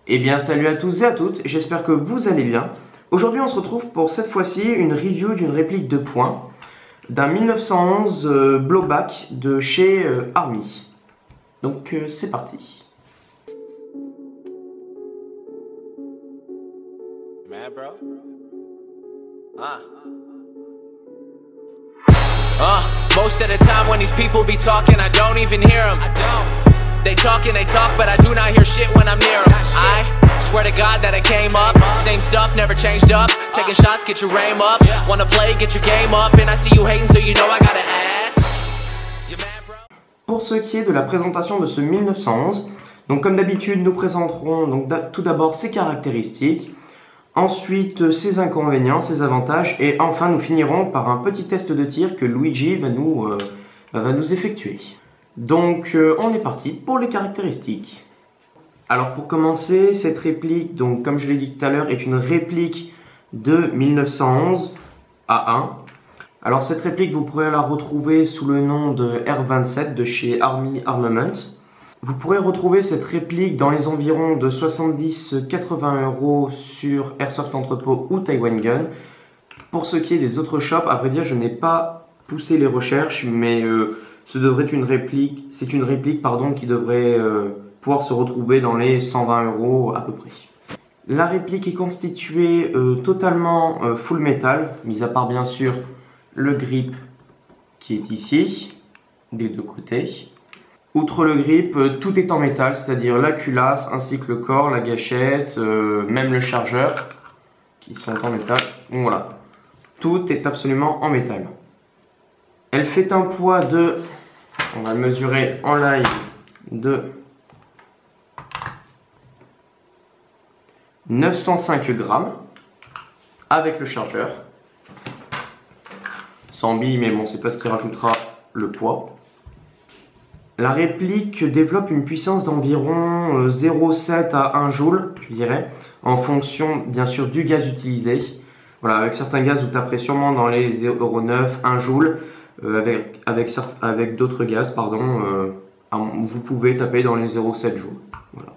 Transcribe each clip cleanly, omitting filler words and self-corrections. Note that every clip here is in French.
Eh bien salut à tous et à toutes, j'espère que vous allez bien. Aujourd'hui on se retrouve pour cette fois-ci une review d'une réplique de poing d'un 1911 blowback de chez Army. Donc c'est parti. Mad, bro? Most of the time when these people be talking, I don't even hear them. They talk and they talk, but I do not hear shit when I'm near them. I swear to God that I came up, same stuff, never changed up. Taking shots, get your aim up. Wanna play, get your game up. And I see you hating, so you know I gotta ask. You mad, bro? Pour ce qui est de la présentation de ce 1911, donc comme d'habitude nous présenterons donc tout d'abord ses caractéristiques, ensuite ses inconvénients, ses avantages et enfin nous finirons par un petit test de tir que Luigi va nous effectuer. Donc on est parti pour les caractéristiques. Alors pour commencer, cette réplique, donc comme je l'ai dit tout à l'heure, est une réplique de 1911 A1. Alors cette réplique, vous pourrez la retrouver sous le nom de R27 de chez Army Armament. Vous pourrez retrouver cette réplique dans les environs de 70-80 € sur Airsoft Entrepôt ou Taiwan Gun. Pour ce qui est des autres shops, à vrai dire, je n'ai pas poussé les recherches, mais c'est une réplique qui devrait pouvoir se retrouver dans les 120 € à peu près. La réplique est constituée totalement full metal, mis à part bien sûr le grip qui est ici, des deux côtés. Outre le grip, tout est en métal, c'est-à-dire la culasse ainsi que le corps, la gâchette, même le chargeur qui sont en métal. Donc voilà, tout est absolument en métal. Elle fait un poids de, on va le mesurer en live, de 905 grammes avec le chargeur. Sans billes, mais bon, c'est pas ce qui rajoutera le poids. La réplique développe une puissance d'environ 0,7 à 1 joule, je dirais, en fonction bien sûr du gaz utilisé. Voilà, avec certains gaz, vous taperez sûrement dans les 0,9, 1 joule. Avec d'autres gaz, vous pouvez taper dans les 0,7 joules. Voilà.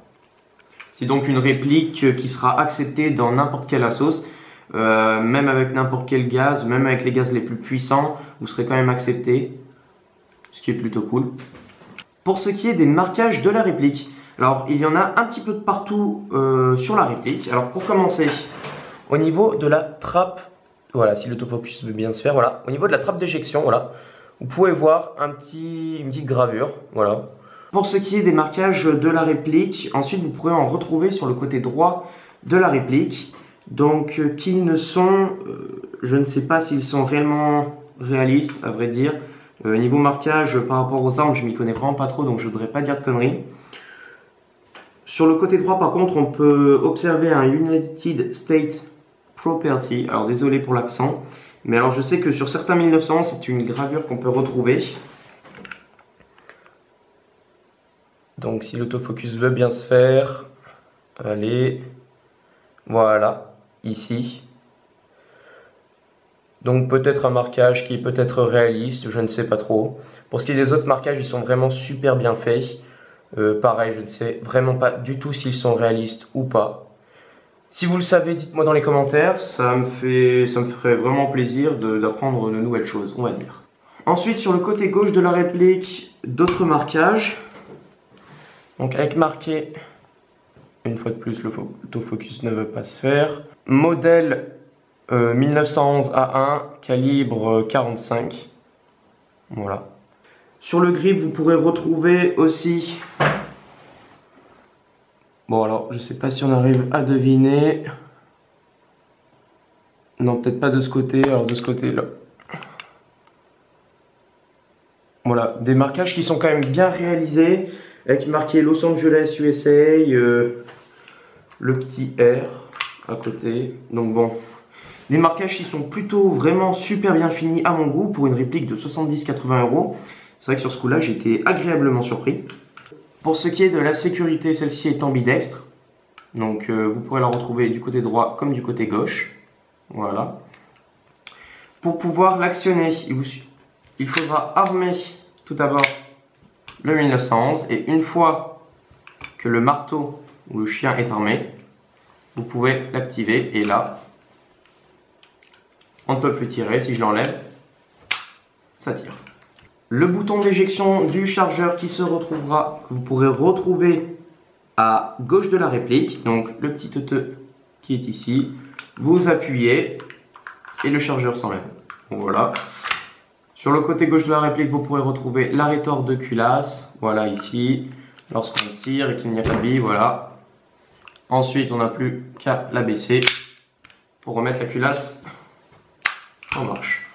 C'est donc une réplique qui sera acceptée dans n'importe quelle assos, même avec n'importe quel gaz, même avec les gaz les plus puissants, vous serez quand même accepté, ce qui est plutôt cool. Pour ce qui est des marquages de la réplique, alors il y en a un petit peu de partout sur la réplique. Alors pour commencer, au niveau de la trappe, voilà, si l'autofocus veut bien se faire, voilà. Au niveau de la trappe d'éjection, voilà, vous pouvez voir une petite gravure, voilà. Pour ce qui est des marquages de la réplique, ensuite vous pourrez en retrouver sur le côté droit de la réplique. Donc, qui ne sont, je ne sais pas s'ils sont réellement réalistes, à vrai dire. Niveau marquage, par rapport aux armes, je m'y connais vraiment pas trop, donc je ne voudrais pas dire de conneries. Sur le côté droit, par contre, on peut observer un United States Property, alors désolé pour l'accent, mais alors je sais que sur certains 1911 c'est une gravure qu'on peut retrouver. Donc si l'autofocus veut bien se faire, allez, voilà, ici. Donc peut-être un marquage qui est peut-être réaliste, je ne sais pas trop. Pour ce qui est des autres marquages, ils sont vraiment super bien faits. Pareil, je ne sais vraiment pas du tout s'ils sont réalistes ou pas. Si vous le savez, dites-moi dans les commentaires, ça me ferait vraiment plaisir d'apprendre de nouvelles choses, on va dire. Ensuite, sur le côté gauche de la réplique, d'autres marquages. Donc avec marqué, une fois de plus, l'autofocus ne veut pas se faire. Modèle 1911 A1, calibre 45. Voilà. Sur le grip, vous pourrez retrouver aussi... Bon alors, je sais pas si on arrive à deviner. Non, peut-être pas de ce côté, alors de ce côté-là. Voilà, des marquages qui sont quand même bien réalisés, avec marqué Los Angeles, USA, le petit R à côté. Donc bon, des marquages qui sont plutôt vraiment super bien finis à mon goût pour une réplique de 70-80 €. C'est vrai que sur ce coup-là, j'ai été agréablement surpris. Pour ce qui est de la sécurité, celle-ci est ambidextre. Donc vous pourrez la retrouver du côté droit comme du côté gauche. Voilà. Pour pouvoir l'actionner, il faudra armer tout d'abord le 1911. Et une fois que le marteau où le chien est armé, vous pouvez l'activer et là, on ne peut plus tirer. Si je l'enlève, ça tire. Le bouton d'éjection du chargeur qui se retrouvera, que vous pourrez retrouver à gauche de la réplique, donc le petit teuteux qui est ici, vous appuyez et le chargeur s'enlève. Donc voilà. Sur le côté gauche de la réplique, vous pourrez retrouver la rétorque de culasse, voilà ici, lorsqu'on tire et qu'il n'y a pas de bille, voilà. Ensuite, on n'a plus qu'à la baisser pour remettre la culasse en marche.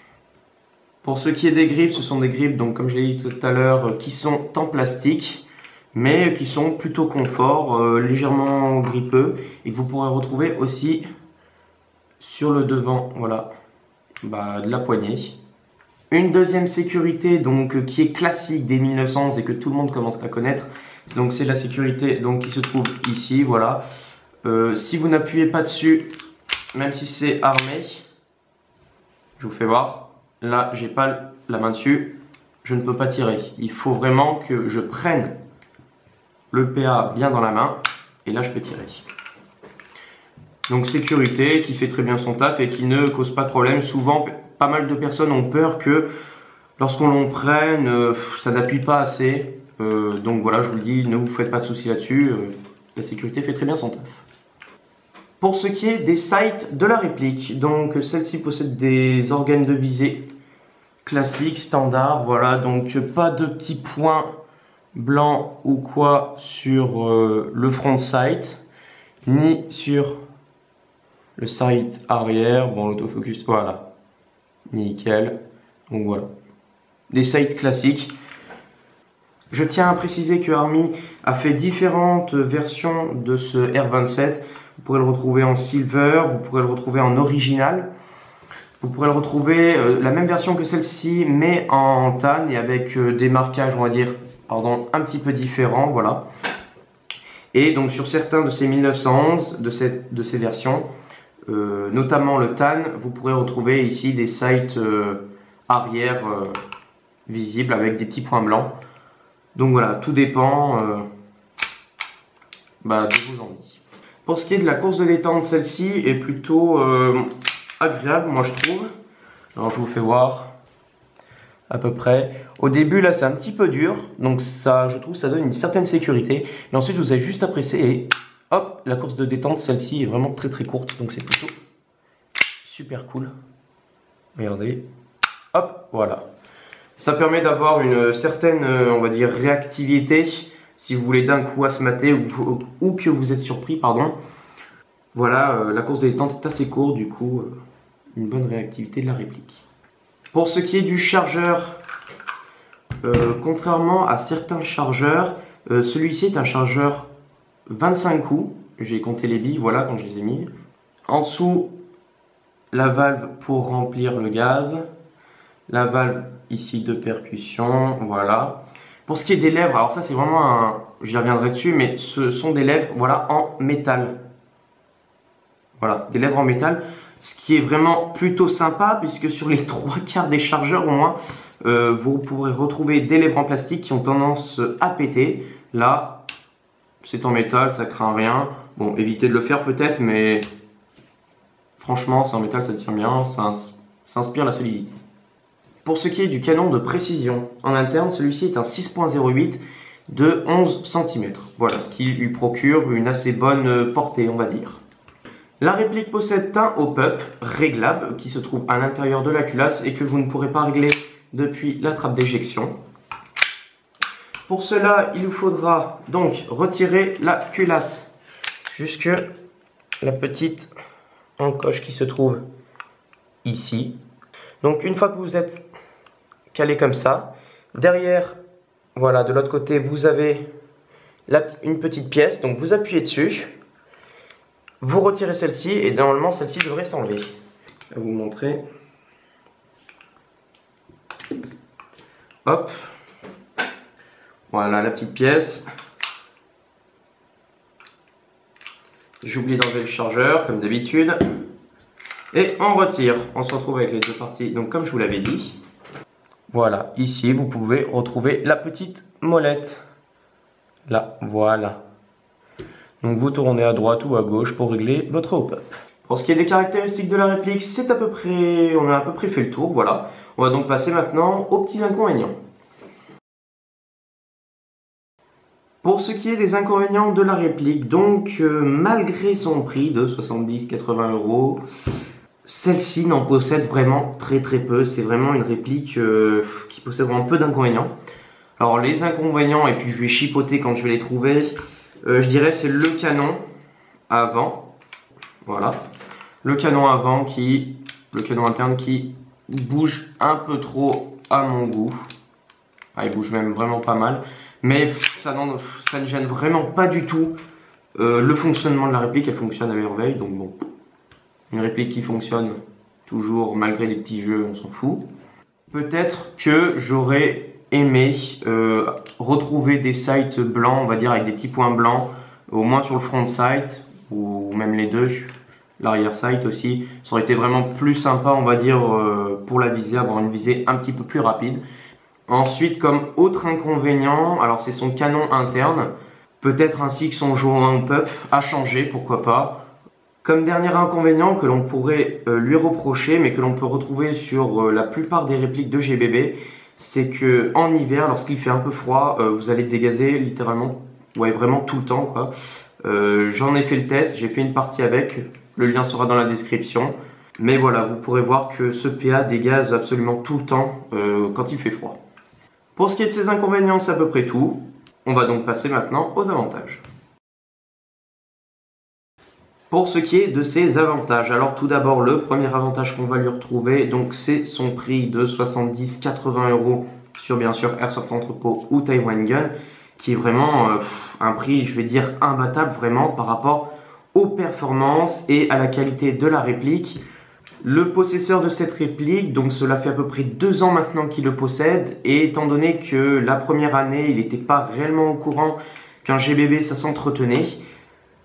Pour ce qui est des grippes, ce sont des grippes, donc comme je l'ai dit tout à l'heure, qui sont en plastique, mais qui sont plutôt confort, légèrement grippeux, et que vous pourrez retrouver aussi sur le devant, voilà, de la poignée. Une deuxième sécurité donc qui est classique des 1911 et que tout le monde commence à connaître, donc c'est la sécurité donc qui se trouve ici, voilà. Si vous n'appuyez pas dessus, même si c'est armé, je vous fais voir. Là, j'ai pas la main dessus, je ne peux pas tirer. Il faut vraiment que je prenne le PA bien dans la main et là, je peux tirer. Donc, sécurité qui fait très bien son taf et qui ne cause pas de problème. Souvent, pas mal de personnes ont peur que lorsqu'on l'on prenne, ça n'appuie pas assez. Donc voilà, je vous le dis, ne vous faites pas de soucis là-dessus. La sécurité fait très bien son taf. Pour ce qui est des sights de la réplique, donc celle-ci possède des organes de visée classiques, standards, voilà, donc pas de petits points blancs ou quoi sur le front sight, ni sur le sight arrière, bon l'autofocus, voilà, nickel, donc voilà, des sights classiques. Je tiens à préciser que Army a fait différentes versions de ce R27. Vous pourrez le retrouver en silver, vous pourrez le retrouver en original. Vous pourrez le retrouver la même version que celle-ci, mais en tan et avec des marquages, on va dire, pardon, un petit peu différents, voilà. Et donc sur certains de ces 1911, de ces versions, notamment le tan, vous pourrez retrouver ici des sights arrière visibles avec des petits points blancs. Donc voilà, tout dépend de vos envies. Pour ce qui est de la course de détente, celle-ci est plutôt agréable, moi je trouve. Alors je vous fais voir à peu près. Au début là c'est un petit peu dur, donc ça, je trouve ça donne une certaine sécurité. Et ensuite vous avez juste à presser et hop, la course de détente, celle-ci est vraiment très très courte, donc c'est plutôt super cool. Regardez, hop, voilà. Ça permet d'avoir une certaine, on va dire, réactivité si vous voulez d'un coup asmater ou que vous êtes surpris, pardon. Voilà, la course de détente est assez courte, du coup, une bonne réactivité de la réplique. Pour ce qui est du chargeur, contrairement à certains chargeurs, celui-ci est un chargeur 25 coups. J'ai compté les billes, voilà, quand je les ai mis. En dessous, la valve pour remplir le gaz. La valve ici de percussion, voilà. Pour ce qui est des lèvres, alors ça c'est vraiment un... J'y reviendrai dessus, mais ce sont des lèvres, voilà, en métal. Voilà, des lèvres en métal. Ce qui est vraiment plutôt sympa, puisque sur les 3/4 des chargeurs au moins, vous pourrez retrouver des lèvres en plastique qui ont tendance à péter. Là, c'est en métal, ça craint rien. Bon, évitez de le faire peut-être, mais franchement, c'est en métal, ça tient bien, ça inspire la solidité. Pour ce qui est du canon de précision, en interne, celui-ci est un 6.08 de 11 cm. Voilà, ce qui lui procure une assez bonne portée, on va dire. La réplique possède un hop-up réglable qui se trouve à l'intérieur de la culasse et que vous ne pourrez pas régler depuis la trappe d'éjection. Pour cela, il vous faudra donc retirer la culasse jusque la petite encoche qui se trouve ici. Donc une fois que vous êtes calé comme ça, derrière, voilà, de l'autre côté, vous avez une petite pièce, donc vous appuyez dessus, vous retirez celle-ci et normalement celle-ci devrait s'enlever. Je vais vous montrer. Hop, voilà la petite pièce. J'ai oublié d'enlever le chargeur comme d'habitude. Et on retire, on se retrouve avec les deux parties, donc comme je vous l'avais dit. Voilà, ici vous pouvez retrouver la petite molette. Là, voilà. Donc vous tournez à droite ou à gauche pour régler votre hop-up. Pour ce qui est des caractéristiques de la réplique, c'est à peu près, on a à peu près fait le tour, voilà. On va donc passer maintenant aux petits inconvénients. Pour ce qui est des inconvénients de la réplique, donc malgré son prix de 70-80 €, celle-ci n'en possède vraiment très peu. C'est vraiment une réplique qui possède vraiment peu d'inconvénients. Alors les inconvénients, et puis je vais chipoter quand je vais les trouver, je dirais c'est le canon avant. Voilà. Le canon avant le canon interne qui bouge un peu trop à mon goût. Ah, il bouge même vraiment pas mal. Mais ça ne gêne vraiment pas du tout le fonctionnement de la réplique. Elle fonctionne à merveille. Donc bon, une réplique qui fonctionne toujours malgré les petits jeux, on s'en fout. Peut-être que j'aurais aimé retrouver des sights blancs, on va dire avec des petits points blancs, au moins sur le front sight, ou même les deux, l'arrière sight aussi. Ça aurait été vraiment plus sympa, on va dire, pour la visée, avoir une visée un petit peu plus rapide. Ensuite, comme autre inconvénient, alors c'est son canon interne, peut-être ainsi que son joint hop-up a changé, pourquoi pas. Comme dernier inconvénient que l'on pourrait lui reprocher, mais que l'on peut retrouver sur la plupart des répliques de GBB, c'est que en hiver, lorsqu'il fait un peu froid, vous allez dégazer littéralement, ouais, vraiment tout le temps, quoi. J'en ai fait le test, j'ai fait une partie avec, le lien sera dans la description. Mais voilà, vous pourrez voir que ce PA dégaze absolument tout le temps quand il fait froid. Pour ce qui est de ses inconvénients, c'est à peu près tout. On va donc passer maintenant aux avantages. Pour ce qui est de ses avantages, alors tout d'abord le premier avantage qu'on va lui retrouver, donc c'est son prix de 70-80 € sur bien sûr Airsoft Entrepôt ou Taiwan Gun, qui est vraiment un prix, je vais dire, imbattable vraiment par rapport aux performances et à la qualité de la réplique. Le possesseur de cette réplique, donc cela fait à peu près 2 ans maintenant qu'il le possède, et étant donné que la première année il n'était pas réellement au courant qu'un GBB ça s'entretenait,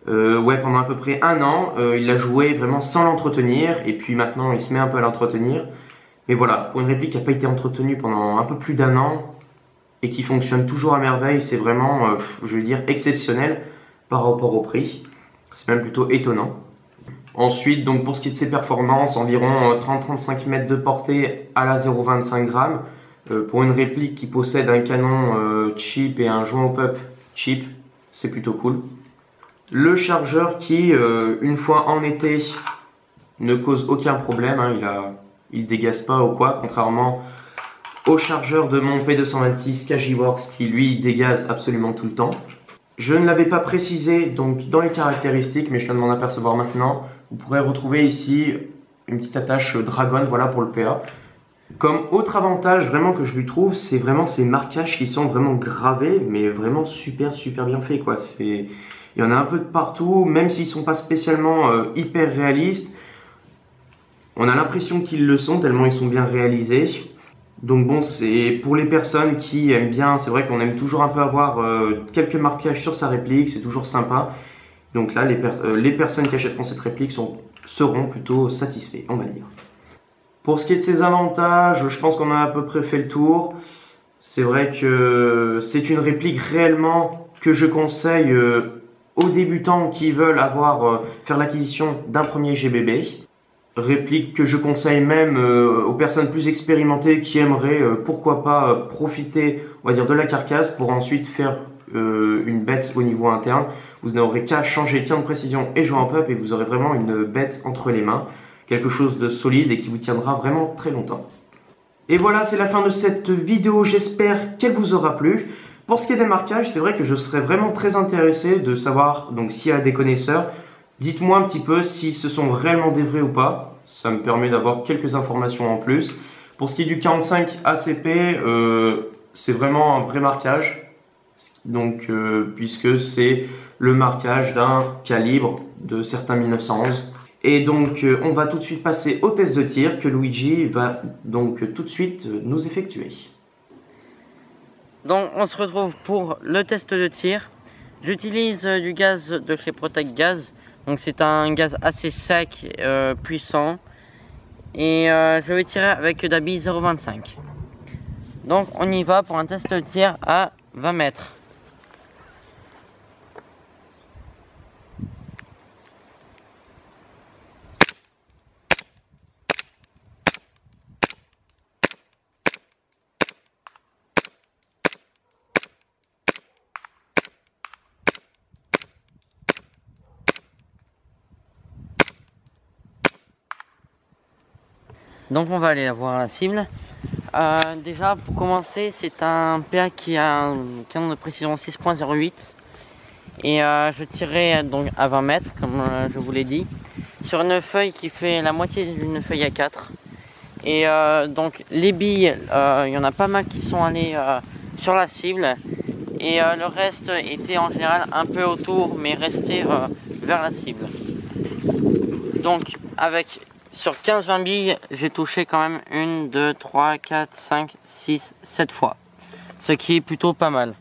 pendant à peu près 1 an, il l'a joué vraiment sans l'entretenir, et puis maintenant il se met un peu à l'entretenir. Mais voilà, pour une réplique qui n'a pas été entretenue pendant un peu plus d'1 an, et qui fonctionne toujours à merveille, c'est vraiment, je veux dire, exceptionnel par rapport au prix. C'est même plutôt étonnant. Ensuite, donc pour ce qui est de ses performances, environ 30-35 mètres de portée à la 0,25 grammes. Pour une réplique qui possède un canon cheap et un joint hop-up cheap, c'est plutôt cool. Le chargeur qui, une fois en été, ne cause aucun problème, hein, il dégaze pas ou quoi, contrairement au chargeur de mon P226 Kajiworks qui lui dégaze absolument tout le temps. Je ne l'avais pas précisé donc dans les caractéristiques, mais je viens de m'en apercevoir maintenant. Vous pourrez retrouver ici une petite attache Dragon, voilà pour le PA. Comme autre avantage vraiment que je lui trouve, c'est vraiment ces marquages qui sont vraiment gravés, mais vraiment super bien faits, quoi. Il y en a un peu de partout, même s'ils ne sont pas spécialement hyper réalistes. On a l'impression qu'ils le sont, tellement ils sont bien réalisés. Donc bon, c'est pour les personnes qui aiment bien, c'est vrai qu'on aime toujours un peu avoir quelques marquages sur sa réplique, c'est toujours sympa. Donc là, les personnes qui achèteront cette réplique seront plutôt satisfaits, on va dire. Pour ce qui est de ses avantages, je pense qu'on a à peu près fait le tour. C'est vrai que c'est une réplique réellement que je conseille aux débutants qui veulent faire l'acquisition d'un premier GBB. Réplique que je conseille même aux personnes plus expérimentées qui aimeraient, pourquoi pas, profiter, on va dire, de la carcasse pour ensuite faire une bête au niveau interne. Vous n'aurez qu'à changer le tien de précision et jouer un pop et vous aurez vraiment une bête entre les mains. Quelque chose de solide et qui vous tiendra vraiment très longtemps. Et voilà, c'est la fin de cette vidéo. J'espère qu'elle vous aura plu. Pour ce qui est des marquages, c'est vrai que je serais vraiment très intéressé de savoir, donc s'il y a des connaisseurs, dites-moi un petit peu si ce sont réellement des vrais ou pas. Ça me permet d'avoir quelques informations en plus. Pour ce qui est du 45 ACP, c'est vraiment un vrai marquage. Donc, puisque c'est le marquage d'un calibre de certains 1911. Et donc, on va tout de suite passer au test de tir que Luigi va donc tout de suite nous effectuer. Donc, on se retrouve pour le test de tir. J'utilise du gaz de chez Protect Gaz. Donc c'est un gaz assez sec, puissant. Et je vais tirer avec Dabi 0,25. Donc on y va pour un test de tir à 20 mètres. Donc on va aller voir la cible. Déjà pour commencer, c'est un PA qui a un canon de précision 6.08 et je tirais donc à 20 mètres comme je vous l'ai dit, sur une feuille qui fait la moitié d'une feuille A4. Et donc les billes, il y en a pas mal qui sont allées sur la cible et le reste était en général un peu autour mais resté vers la cible. Donc sur 15-20 billes, j'ai touché quand même 1, 2, 3, 4, 5, 6, 7 fois, ce qui est plutôt pas mal.